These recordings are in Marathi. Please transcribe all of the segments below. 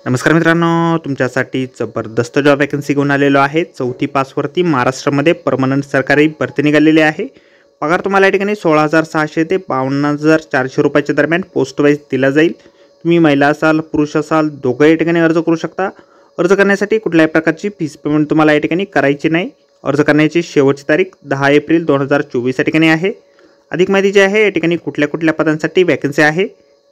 नमस्कार मित्रांनो, तुमच्यासाठी जबरदस्त जॉब वॅकन्सी घेऊन आलेलो आहे। 4थी पासवरती महाराष्ट्रामध्ये परमनंट सरकारी भरती निघालेली आहे। पगार तुम्हाला या ठिकाणी 16,600 ते 52,400 रुपयाच्या दरम्यान पोस्ट वाईज दिला जाईल। तुम्ही महिला असाल पुरुष असाल दोघे या ठिकाणी अर्ज करू शकता। अर्ज करण्यासाठी कुठल्याही प्रकारची फीस पेमेंट तुम्हाला या ठिकाणी करायची नाही। अर्ज करण्याची शेवटची तारीख 10 एप्रिल 2024 या ठिकाणी आहे। अधिक माहिती जी आहे या ठिकाणी कुठल्या पदांसाठी वॅकन्सी आहे,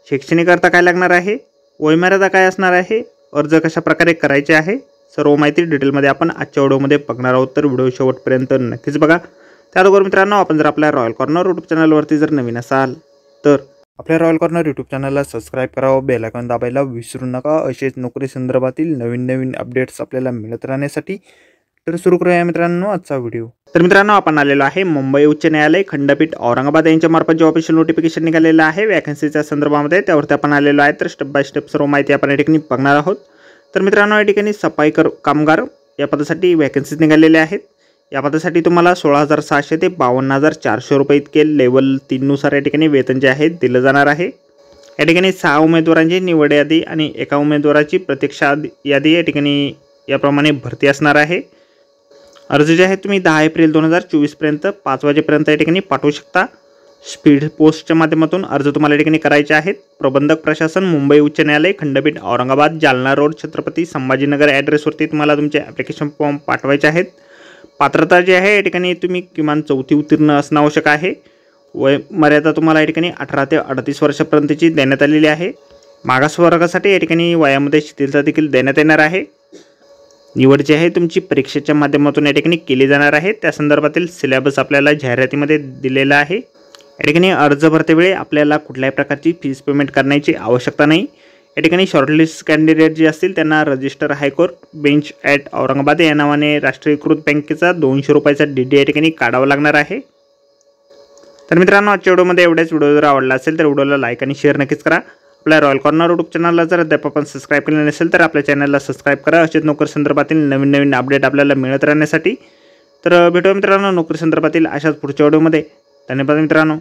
शैक्षणिक अर्थ काय लागणार आहे, वयमर्यादा काय असणार आहे, अर्ज कशा प्रकारे करायचे आहे, सर्व माहिती डिटेलमध्ये आपण आजच्या व्हिडिओमध्ये बघणार आहोत। तर व्हिडिओ शेवटपर्यंत नक्कीच बघा। त्याचबरोबर मित्रांनो, आपण जर आपल्या रॉयल कॉर्नर यूट्यूब चॅनलवरती जर नवीन असाल तर आपल्या रॉयल कॉर्नर यूट्यूब चॅनलला सबस्क्राईब करावं, बेल आयकॉन दाबायला विसरू नका। असेच नोकरी संदर्भातील नवीन अपडेट्स आपल्याला मिळत राहण्यासाठी। तर सुरू करूया मित्रांनो आजचा व्हिडिओ। तर मित्रांनो, आपण आलेलो आहे मुंबई उच्च न्यायालय खंडपीठ औरंगाबाद यांच्या मार्फत जे ऑफिशियल नोटिफिकेशन निघालेलं आहे वॅकन्सीच्या संदर्भामध्ये, त्यावरती आपण आलेलो आहे। तर स्टेप बाय स्टेप सर्व माहिती आपण या ठिकाणी बघणार आहोत। तर मित्रांनो, या ठिकाणी सफाई कामगार या पदासाठी वॅकन्सीज निघालेल्या आहेत। या पदासाठी तुम्हाला 16,600 ते 52,400 रुपये इतके लेवल 3 नुसार या ठिकाणी वेतन जे आहे दिलं जाणार आहे। या ठिकाणी 6 उमेदवारांची निवड यादी आणि एका उमेदवाराची प्रतीक्षा यादी या ठिकाणी याप्रमाणे भरती असणार आहे। अर्ज जे आहे तुम्ही 10 एप्रिल 2024 पर्यंत 5 वाजेपर्यंत या ठिकाणी पाठवू शकता। स्पीड पोस्टच्या माध्यमातून अर्ज तुम्हाला या ठिकाणी करायचे आहेत। प्रबंधक प्रशासन मुंबई उच्च न्यायालय खंडपीठ औरंगाबाद जालना रोड छत्रपती संभाजीनगर ॲड्रेसवरती तुम्हाला तुमचे ॲप्लिकेशन फॉर्म पाठवायचे आहेत। पात्रता जी आहे या ठिकाणी तुम्ही किमान 4थी उत्तीर्ण असणं आवश्यक आहे। वय मर्यादा तुम्हाला या ठिकाणी 18 ते 38 वर्षापर्यंतची देण्यात आलेली आहे। मागासवर्गासाठी या ठिकाणी वयामध्ये शिथिलता देखील देण्यात येणार आहे। निवड जी आहे तुमची परीक्षेच्या माध्यमातून या ठिकाणी केली जाणार आहे। त्या संदर्भातील सिलेबस आपल्याला जाहिरातीमध्ये दिलेला आहे। या ठिकाणी अर्ज भरतेवेळी आपल्याला कुठल्याही प्रकारची फीस पेमेंट करण्याची आवश्यकता नाही। या ठिकाणी शॉर्टलिस्ट कॅन्डिडेट जे असतील त्यांना register high court bench at Aurangabad या नावाने राष्ट्रीयकृत बँकेचा 200 रुपयाचा DD या ठिकाणी काढावा लागणार आहे। तर मित्रांनो, आजच्या व्हिडिओमध्ये एवढ्याच। व्हिडिओ जर आवडला असेल तर व्हिडिओला लाईक आणि शेअर नक्कीच करा। आपल्या रॉयल कॉर्नर यूट्यूब चॅनलला जर अद्याप आपण सबस्क्राईब केले नसेल तर आपल्या चॅनलला सबस्क्राईब करा। असेच नोकरी संदर्भातील नवीन अपडेट आपल्याला मिळत राहण्यासाठी। तर भेटूया मित्रांनो नोकरी संदर्भातील अशाच पुढच्या व्हिडिओमध्ये। धन्यवाद मित्रांनो।